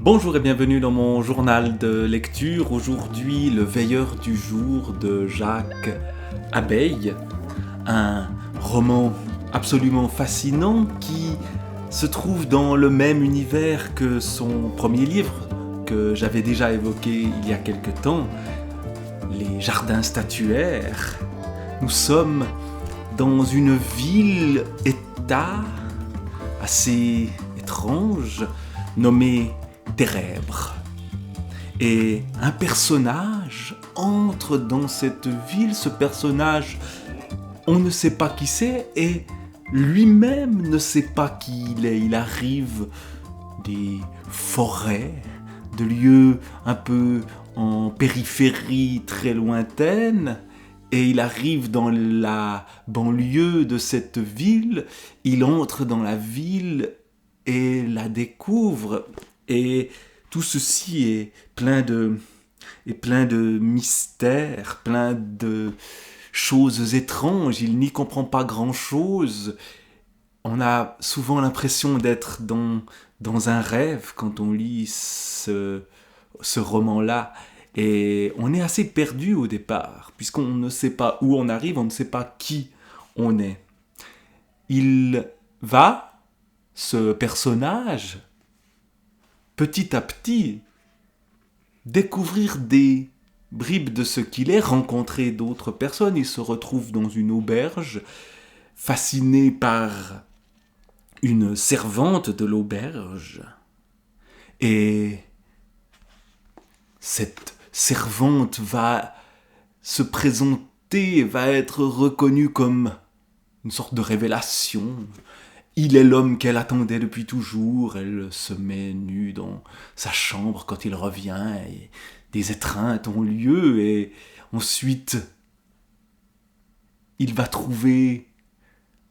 Bonjour et bienvenue dans mon journal de lecture. Aujourd'hui, Le Veilleur du jour de Jacques Abeille, un roman absolument fascinant qui se trouve dans le même univers que son premier livre que j'avais déjà évoqué il y a quelque temps, Les Jardins statuaires. Nous sommes dans une ville-État assez étrange nommée Térèbres. Et un personnage entre dans cette ville. Ce personnage, on ne sait pas qui c'est et lui-même ne sait pas qui il est. Il arrive des forêts, de lieux un peu en périphérie très lointaine, et il arrive dans la banlieue de cette ville. Il entre dans la ville et la découvre. Et tout ceci est plein de mystères, plein de choses étranges. Il n'y comprend pas grand-chose. On a souvent l'impression d'être dans un rêve quand on lit ce roman-là. Et on est assez perdu au départ, puisqu'on ne sait pas où on arrive, on ne sait pas qui on est. Il va, ce personnage, petit à petit, découvrir des bribes de ce qu'il est, rencontrer d'autres personnes. Il se retrouve dans une auberge, fasciné par une servante de l'auberge. Et cette servante va se présenter, va être reconnue comme une sorte de révélation. Il est l'homme qu'elle attendait depuis toujours. Elle se met nue dans sa chambre quand il revient, et des étreintes ont lieu, et ensuite il va trouver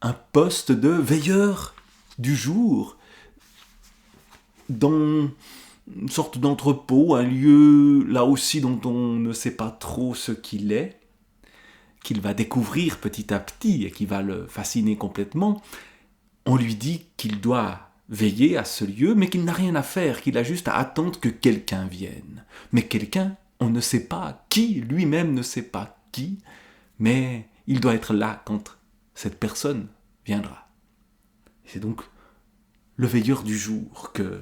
un poste de veilleur du jour dans une sorte d'entrepôt, un lieu là aussi dont on ne sait pas trop ce qu'il est, qu'il va découvrir petit à petit et qui va le fasciner complètement. On lui dit qu'il doit veiller à ce lieu, mais qu'il n'a rien à faire, qu'il a juste à attendre que quelqu'un vienne. Mais quelqu'un, on ne sait pas qui, lui-même ne sait pas qui, mais il doit être là quand cette personne viendra. C'est donc le veilleur du jour que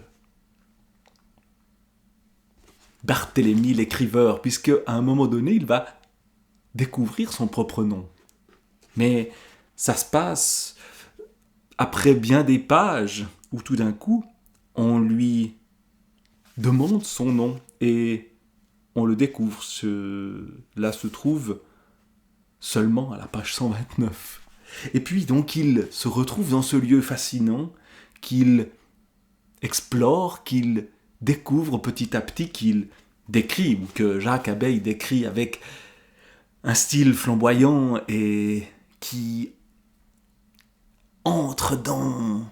Barthélemy l'écriveur, puisque à un moment donné, il va découvrir son propre nom. Mais ça se passe après bien des pages où tout d'un coup, on lui demande son nom et on le découvre. Là se trouve seulement à la page 129. Et puis donc il se retrouve dans ce lieu fascinant qu'il explore, qu'il découvre petit à petit, qu'il décrit, ou que Jacques Abeille décrit avec un style flamboyant et qui entre dans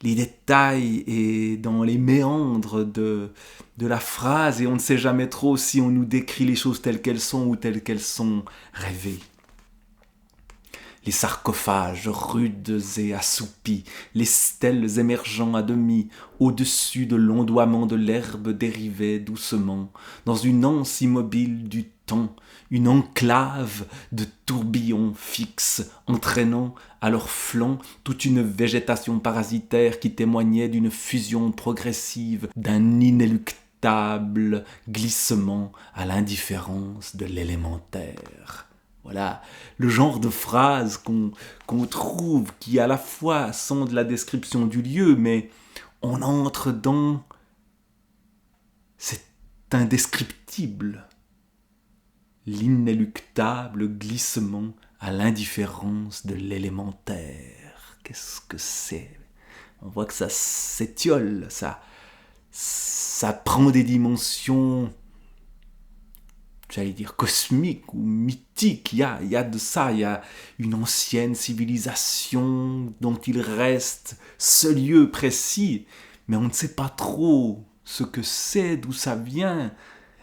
les détails et dans les méandres de la phrase, et on ne sait jamais trop si on nous décrit les choses telles qu'elles sont ou telles qu'elles sont rêvées. Les sarcophages rudes et assoupis, les stèles émergeant à demi, au-dessus de l'ondoiement de l'herbe dérivaient doucement, dans une anse immobile du temps, une enclave de tourbillons fixes, entraînant à leur flanc toute une végétation parasitaire qui témoignait d'une fusion progressive, d'un inéluctable glissement à l'indifférence de l'élémentaire. Voilà le genre de phrase qu'on trouve, qui à la fois sont de la description du lieu, mais on entre dans cet indescriptible, l'inéluctable glissement à l'indifférence de l'élémentaire. Qu'est-ce que c'est ? On voit que ça s'étiole, ça prend des dimensions, j'allais dire cosmiques ou mythiques. Il y a de ça, il y a une ancienne civilisation dont il reste ce lieu précis, mais on ne sait pas trop ce que c'est, d'où ça vient,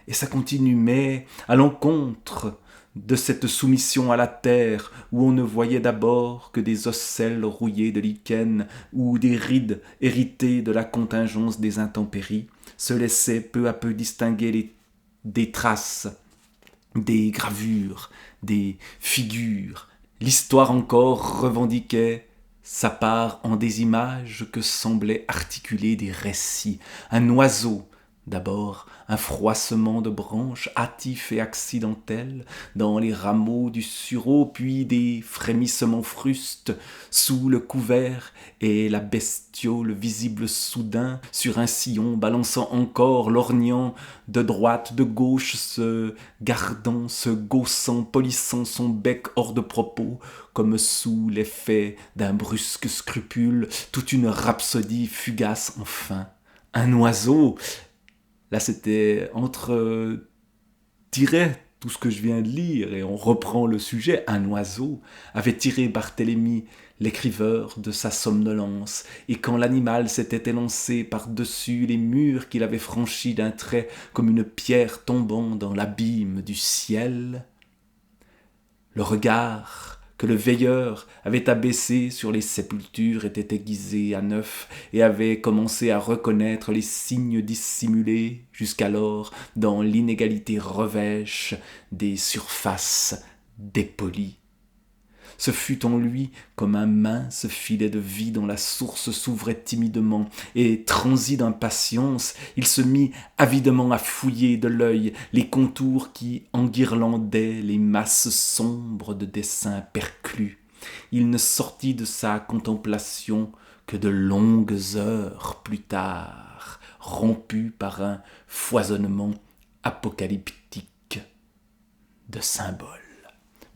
et ça continue, mais à l'encontre de cette soumission à la terre, où on ne voyait d'abord que des ocelles rouillées de lichen ou des rides héritées de la contingence des intempéries, se laissait peu à peu distinguer des traces, des gravures, des figures. L'histoire encore revendiquait sa part en des images que semblaient articuler des récits. Un oiseau, d'abord, un froissement de branches hâtif et accidentel dans les rameaux du sureau, puis des frémissements frustes sous le couvert et la bestiole visible soudain sur un sillon balançant encore, lorgnant de droite, de gauche, se gardant, se gaussant, polissant son bec hors de propos, comme sous l'effet d'un brusque scrupule, toute une rhapsodie fugace enfin. Un oiseau, là c'était tirait tout ce que je viens de lire et on reprend le sujet. Un oiseau avait tiré Barthélemy, l'écriveur, de sa somnolence, et quand l'animal s'était élancé par-dessus les murs qu'il avait franchis d'un trait comme une pierre tombant dans l'abîme du ciel, le regard que le veilleur avait abaissé sur les sépultures était aiguisé à neuf et avait commencé à reconnaître les signes dissimulés jusqu'alors dans l'inégalité revêche des surfaces dépolies. Ce fut en lui comme un mince filet de vie dont la source s'ouvrait timidement, et transi d'impatience, il se mit avidement à fouiller de l'œil les contours qui enguirlandaient les masses sombres de dessins perclus. Il ne sortit de sa contemplation que de longues heures plus tard, rompu par un foisonnement apocalyptique de symboles.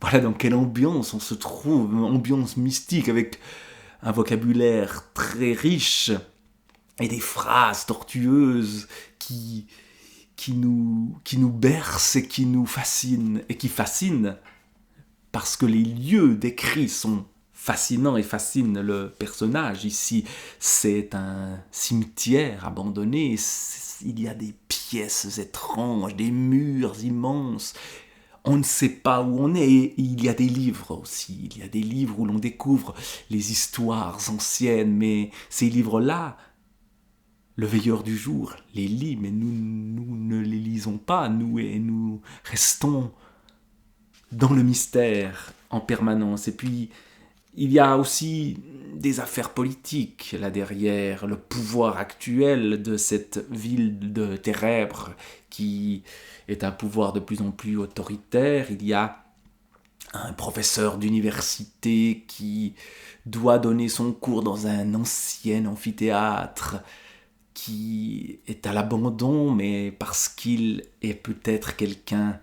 Voilà dans quelle ambiance on se trouve, une ambiance mystique avec un vocabulaire très riche et des phrases tortueuses qui nous bercent et qui nous fascinent, et qui fascinent parce que les lieux décrits sont fascinants et fascinent le personnage. Ici, c'est un cimetière abandonné, il y a des pièces étranges, des murs immenses. On ne sait pas où on est, et il y a des livres aussi, il y a des livres où l'on découvre les histoires anciennes, mais ces livres-là, le veilleur du jour les lit, mais nous ne les lisons pas, nous restons dans le mystère en permanence. Et puis, il y a aussi des affaires politiques là derrière, le pouvoir actuel de cette ville de Térèbres qui est un pouvoir de plus en plus autoritaire. Il y a un professeur d'université qui doit donner son cours dans un ancien amphithéâtre qui est à l'abandon, mais parce qu'il est peut-être quelqu'un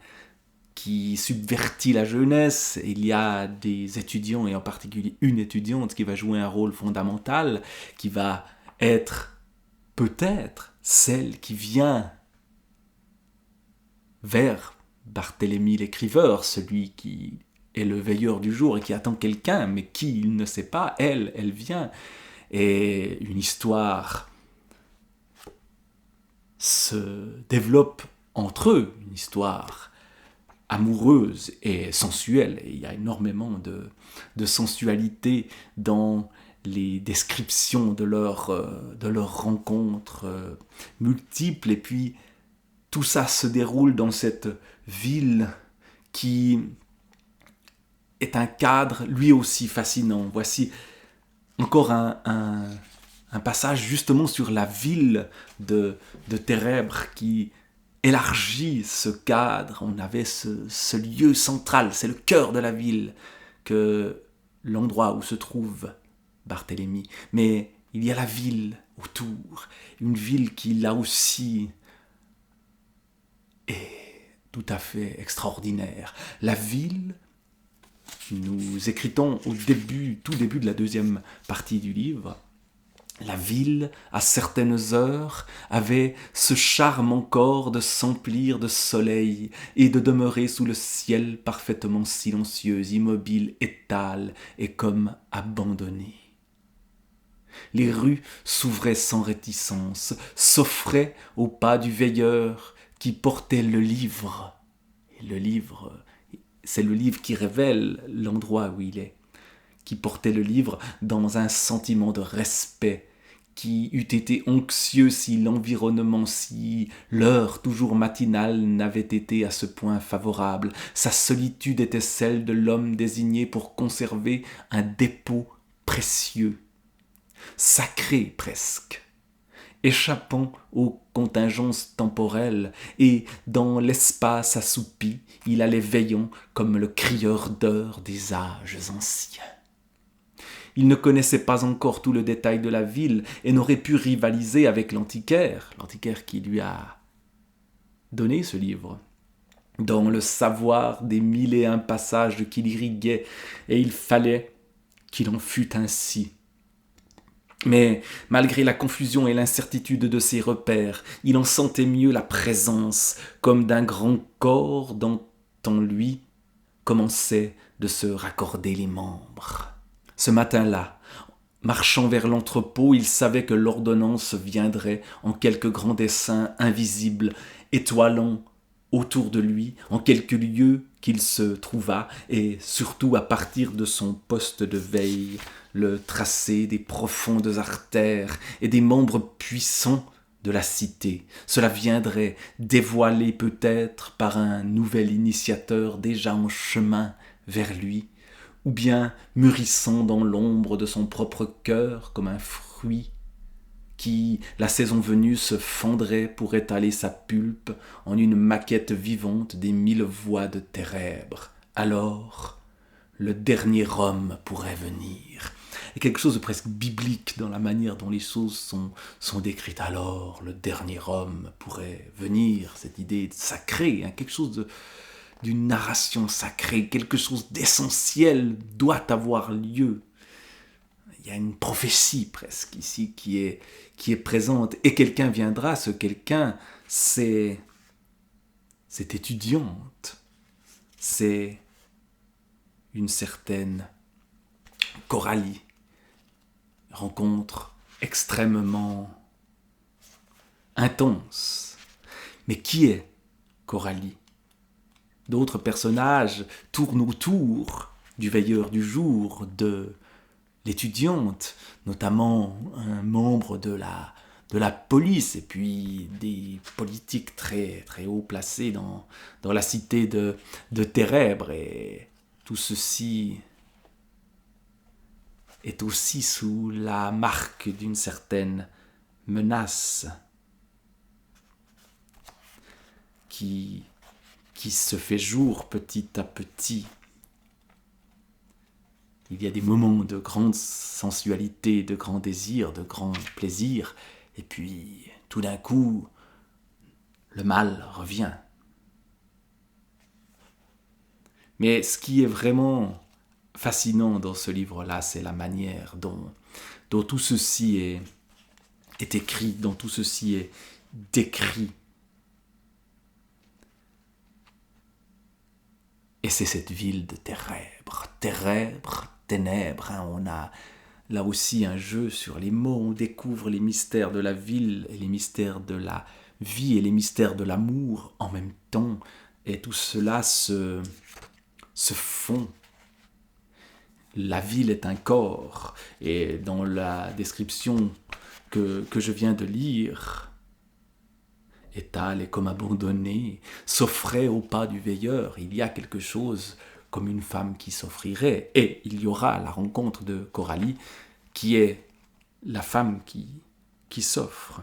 qui subvertit la jeunesse. Il y a des étudiants, et en particulier une étudiante qui va jouer un rôle fondamental, qui va être peut-être celle qui vient vers Barthélemy l'écriveur, celui qui est le veilleur du jour et qui attend quelqu'un, mais qui il ne sait pas, elle vient. Et une histoire se développe entre eux, une histoire amoureuse et sensuelle. Et il y a énormément de sensualité dans les descriptions de leurs rencontres multiples. Et puis, tout ça se déroule dans cette ville qui est un cadre lui aussi fascinant. Voici encore un passage justement sur la ville de Térèbres qui élargit ce cadre. On avait ce lieu central, c'est le cœur de la ville, que l'endroit où se trouve Barthélemy. Mais il y a la ville autour, une ville qui là aussi est tout à fait extraordinaire. La ville, nous écritons au tout début de la deuxième partie du livre, la ville, à certaines heures, avait ce charme encore de s'emplir de soleil et de demeurer sous le ciel parfaitement silencieuse, immobile, étale et comme abandonnée. Les rues s'ouvraient sans réticence, s'offraient au pas du veilleur qui portait le livre. Et le livre, c'est le livre qui révèle l'endroit où il est, qui portait le livre dans un sentiment de respect, qui eût été anxieux si l'environnement, si l'heure toujours matinale n'avait été à ce point favorable. Sa solitude était celle de l'homme désigné pour conserver un dépôt précieux, sacré presque, échappant aux contingences temporelles, et dans l'espace assoupi, il allait veillant comme le crieur d'heures des âges anciens. Il ne connaissait pas encore tout le détail de la ville et n'aurait pu rivaliser avec l'antiquaire qui lui a donné ce livre, dans le savoir des 1001 passages qu'il irriguait, et il fallait qu'il en fût ainsi. Mais malgré la confusion et l'incertitude de ses repères, il en sentait mieux la présence, comme d'un grand corps dont en lui commençaient de se raccorder les membres. Ce matin-là, marchant vers l'entrepôt, il savait que l'ordonnance viendrait en quelques grands dessins invisibles, étoilant autour de lui, en quelque lieu qu'il se trouvât, et surtout à partir de son poste de veille, le tracé des profondes artères et des membres puissants de la cité. Cela viendrait dévoilé peut-être par un nouvel initiateur déjà en chemin vers lui, ou bien mûrissant dans l'ombre de son propre cœur comme un fruit qui, la saison venue, se fendrait pour étaler sa pulpe en une maquette vivante des 1000 voix de Thérèbre. Alors, le dernier homme pourrait venir. Et quelque chose de presque biblique dans la manière dont les choses sont décrites. Alors, le dernier homme pourrait venir, cette idée sacrée, quelque chose d'une narration sacrée, quelque chose d'essentiel doit avoir lieu. Il y a une prophétie presque ici qui est présente, et quelqu'un viendra. Ce quelqu'un, c'est cette étudiante, c'est une certaine Coralie. Rencontre extrêmement intense. Mais qui est Coralie ? D'autres personnages tournent autour du veilleur du jour, de l'étudiante, notamment un membre de la police, et puis des politiques très, très haut placés dans la cité de Thérèbre. Et tout ceci est aussi sous la marque d'une certaine menace qui se fait jour petit à petit. Il y a des moments de grande sensualité, de grand désir, de grand plaisir, et puis tout d'un coup, le mal revient. Mais ce qui est vraiment fascinant dans ce livre-là, c'est la manière dont tout ceci est écrit, dont tout ceci est décrit. Et c'est cette ville de Thérèbre, ténèbres. On a là aussi un jeu sur les mots. On découvre les mystères de la ville et les mystères de la vie et les mystères de l'amour en même temps. Et tout cela se fond. La ville est un corps. Et dans la description que je viens de lire, étale et comme abandonnée, s'offrait au pas du veilleur. Il y a quelque chose comme une femme qui s'offrirait. Et il y aura la rencontre de Coralie, qui est la femme qui s'offre.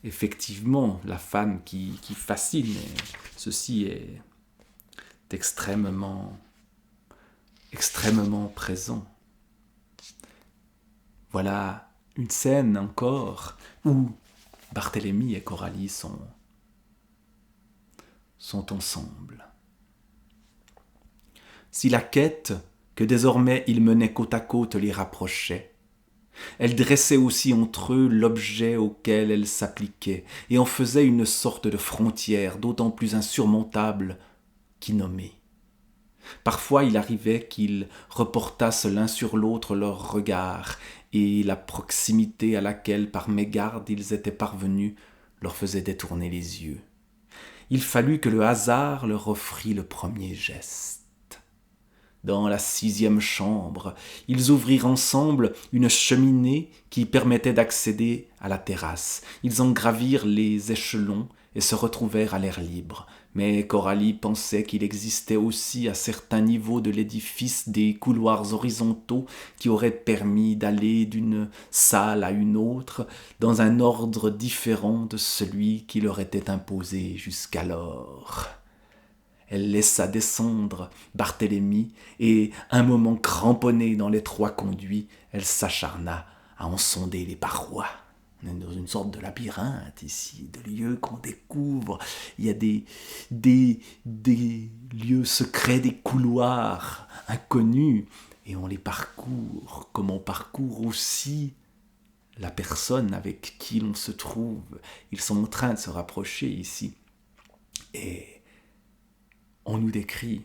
Effectivement, la femme qui fascine. Et ceci est extrêmement présent. Voilà une scène encore où Barthélemy et Coralie sont ensemble. Si la quête que désormais ils menaient côte à côte les rapprochait, elle dressait aussi entre eux l'objet auquel elle s'appliquait et en faisait une sorte de frontière d'autant plus insurmontable qu'innommée. Parfois il arrivait qu'ils reportassent l'un sur l'autre leurs regards, et la proximité à laquelle par mégarde ils étaient parvenus leur faisait détourner les yeux. Il fallut que le hasard leur offrît le premier geste. dans la 6e chambre. Ils ouvrirent ensemble une cheminée qui permettait d'accéder à la terrasse. Ils en gravirent les échelons et se retrouvèrent à l'air libre. Mais Coralie pensait qu'il existait aussi à certains niveaux de l'édifice des couloirs horizontaux qui auraient permis d'aller d'une salle à une autre dans un ordre différent de celui qui leur était imposé jusqu'alors. Elle laissa descendre Barthélemy et, un moment cramponnée dans l'étroit conduit, elle s'acharna à en sonder les parois. On est dans une sorte de labyrinthe ici, de lieux qu'on découvre. Il y a des lieux secrets, des couloirs inconnus, et on les parcourt, comme on parcourt aussi la personne avec qui l'on se trouve. Ils sont en train de se rapprocher ici. Et on nous décrit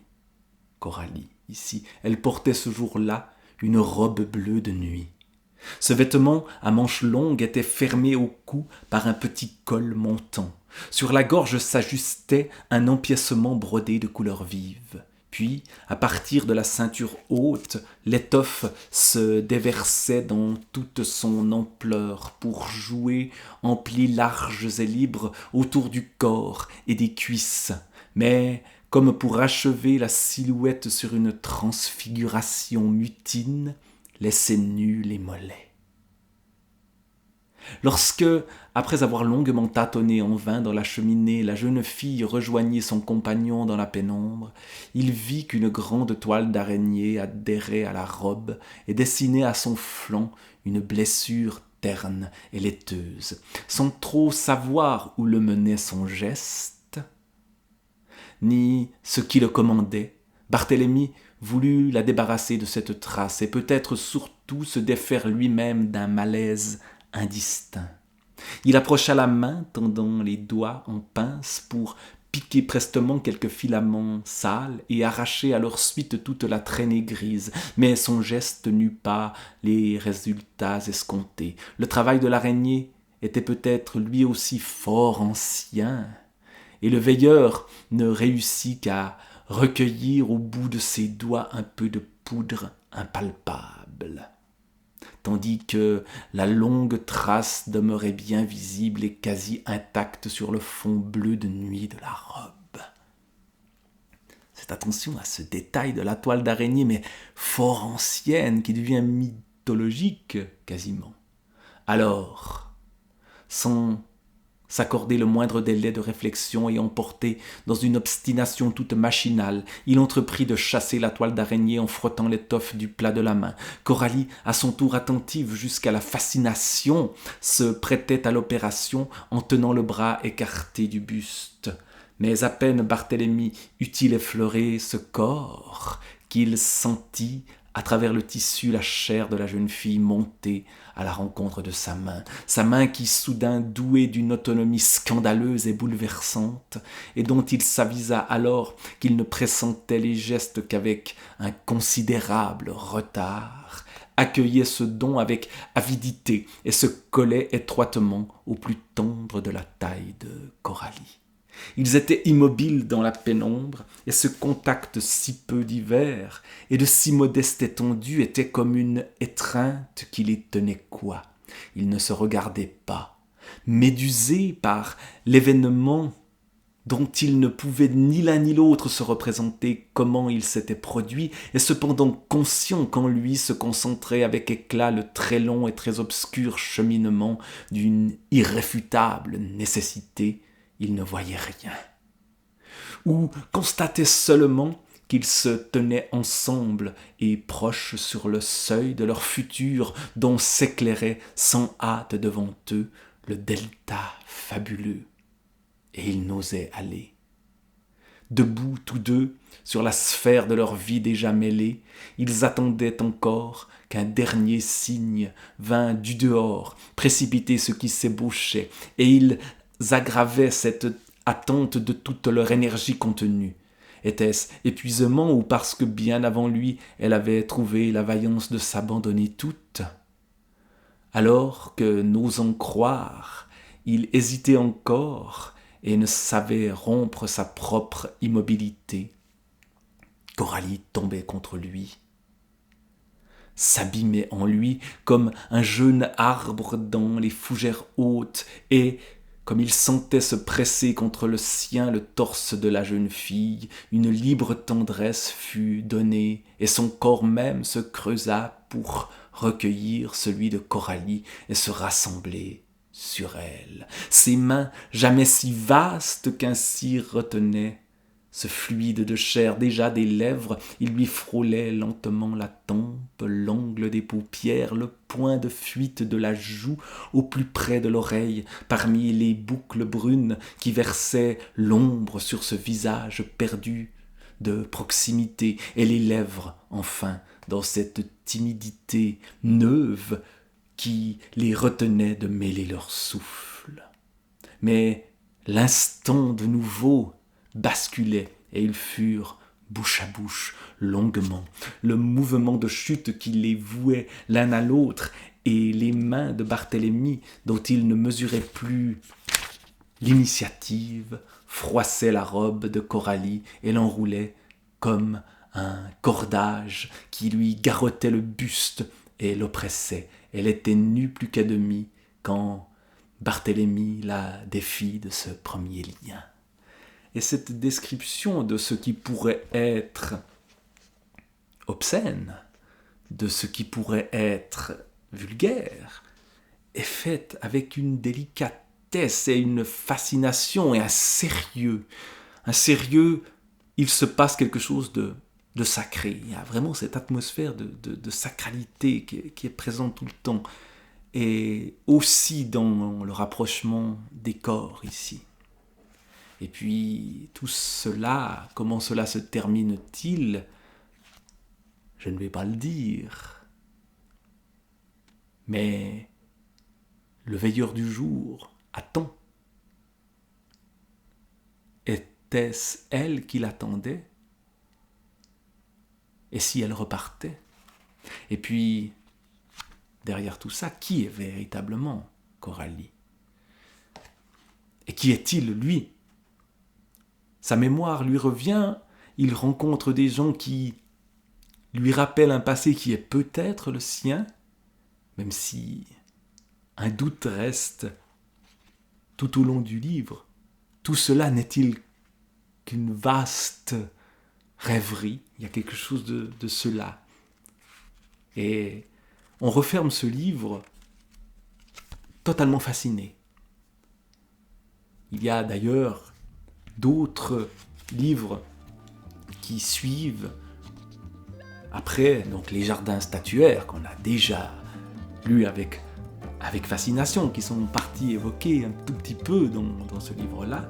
Coralie ici. Elle portait ce jour-là une robe bleue de nuit. Ce vêtement à manches longues était fermé au cou par un petit col montant. Sur la gorge s'ajustait un empiècement brodé de couleurs vives. Puis, à partir de la ceinture haute, l'étoffe se déversait dans toute son ampleur pour jouer en plis larges et libres autour du corps et des cuisses. Mais, comme pour achever la silhouette sur une transfiguration mutine, laissait nus les mollets. Lorsque, après avoir longuement tâtonné en vain dans la cheminée, la jeune fille rejoignit son compagnon dans la pénombre, il vit qu'une grande toile d'araignée adhérait à la robe et dessinait à son flanc une blessure terne et laiteuse. Sans trop savoir où le menait son geste, ni ce qui le commandait, Barthélemy voulut la débarrasser de cette trace et peut-être surtout se défaire lui-même d'un malaise indistinct. Il approcha la main, tendant les doigts en pince pour piquer prestement quelques filaments sales et arracher à leur suite toute la traînée grise, mais son geste n'eut pas les résultats escomptés. Le travail de l'araignée était peut-être lui aussi fort ancien, et le veilleur ne réussit qu'à recueillir au bout de ses doigts un peu de poudre impalpable, tandis que la longue trace demeurait bien visible et quasi intacte sur le fond bleu de nuit de la robe. Faites attention à ce détail de la toile d'araignée, mais fort ancienne, qui devient mythologique quasiment. Alors, sans s'accorder le moindre délai de réflexion et emporté dans une obstination toute machinale, il entreprit de chasser la toile d'araignée en frottant l'étoffe du plat de la main. Coralie, à son tour attentive jusqu'à la fascination, se prêtait à l'opération en tenant le bras écarté du buste. Mais à peine Barthélemy eut-il effleuré ce corps qu'il sentit à travers le tissu la chair de la jeune fille monter à la rencontre de sa main qui soudain douée d'une autonomie scandaleuse et bouleversante, et dont il s'avisa alors qu'il ne pressentait les gestes qu'avec un considérable retard, accueillait ce don avec avidité et se collait étroitement au plus tendre de la taille de Coralie. Ils étaient immobiles dans la pénombre, et ce contact si peu divers et de si modeste étendue était comme une étreinte qui les tenait cois. Ils ne se regardaient pas, médusés par l'événement dont ils ne pouvaient ni l'un ni l'autre se représenter comment il s'était produit, et cependant conscients qu'en lui se concentrait avec éclat le très long et très obscur cheminement d'une irréfutable nécessité. Ils ne voyaient rien, ou constataient seulement qu'ils se tenaient ensemble et proches sur le seuil de leur futur dont s'éclairait sans hâte devant eux le delta fabuleux, et ils n'osaient aller. Debout tous deux, sur la sphère de leur vie déjà mêlée, ils attendaient encore qu'un dernier signe vînt du dehors précipiter ce qui s'ébauchait, et ils aggravaient cette attente de toute leur énergie contenue. Était-ce épuisement ou parce que bien avant lui, elle avait trouvé la vaillance de s'abandonner toute? Alors que, n'osant croire, il hésitait encore et ne savait rompre sa propre immobilité, Coralie tombait contre lui, s'abîmait en lui comme un jeune arbre dans les fougères hautes, et, comme il sentait se presser contre le sien le torse de la jeune fille, une libre tendresse fut donnée, et son corps même se creusa pour recueillir celui de Coralie et se rassembler sur elle. Ses mains, jamais si vastes qu'ainsi retenaient ce fluide de chair déjà des lèvres, il lui frôlait lentement la tempe, l'angle des paupières, le point de fuite de la joue au plus près de l'oreille, parmi les boucles brunes qui versaient l'ombre sur ce visage perdu de proximité, et les lèvres, enfin, dans cette timidité neuve qui les retenait de mêler leur souffle. Mais l'instant de nouveau basculaient et ils furent bouche à bouche longuement. Le mouvement de chute qui les vouait l'un à l'autre et les mains de Barthélemy, dont il ne mesurait plus l'initiative, froissaient la robe de Coralie et l'enroulaient comme un cordage qui lui garrottait le buste et l'oppressait. Elle était nue plus qu'à demi quand Barthélemy la défit de ce premier lien. Et cette description de ce qui pourrait être obscène, de ce qui pourrait être vulgaire, est faite avec une délicatesse et une fascination et un sérieux. Un sérieux, il se passe quelque chose de sacré. Il y a vraiment cette atmosphère de sacralité qui est présente tout le temps. Et aussi dans le rapprochement des corps ici. Et puis, tout cela, comment cela se termine-t-il? Je ne vais pas le dire. Mais le veilleur du jour attend. Était-ce elle qui l'attendait? Et si elle repartait? Et puis, derrière tout ça, qui est véritablement Coralie? Et qui est-il, lui? Sa mémoire lui revient, il rencontre des gens qui lui rappellent un passé qui est peut-être le sien, même si un doute reste tout au long du livre. Tout cela n'est-il qu'une vaste rêverie? Il y a quelque chose de cela. Et on referme ce livre totalement fasciné. Il y a d'ailleurs d'autres livres qui suivent après, donc les jardins statuaires qu'on a déjà lus avec fascination, qui sont partis évoquer un tout petit peu dans ce livre-là.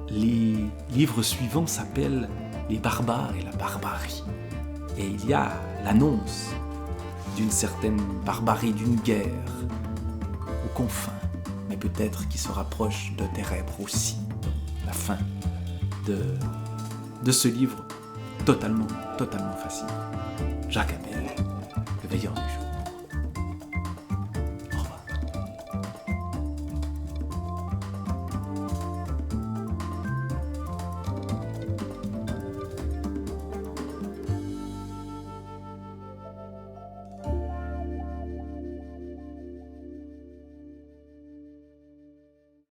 Les livres suivants s'appellent Les barbares et la barbarie. Et il y a l'annonce d'une certaine barbarie, d'une guerre aux confins, mais peut-être qui se rapproche de Térèbres aussi. La fin de ce livre totalement fascinant. Jacques Abel, le veilleur du jour.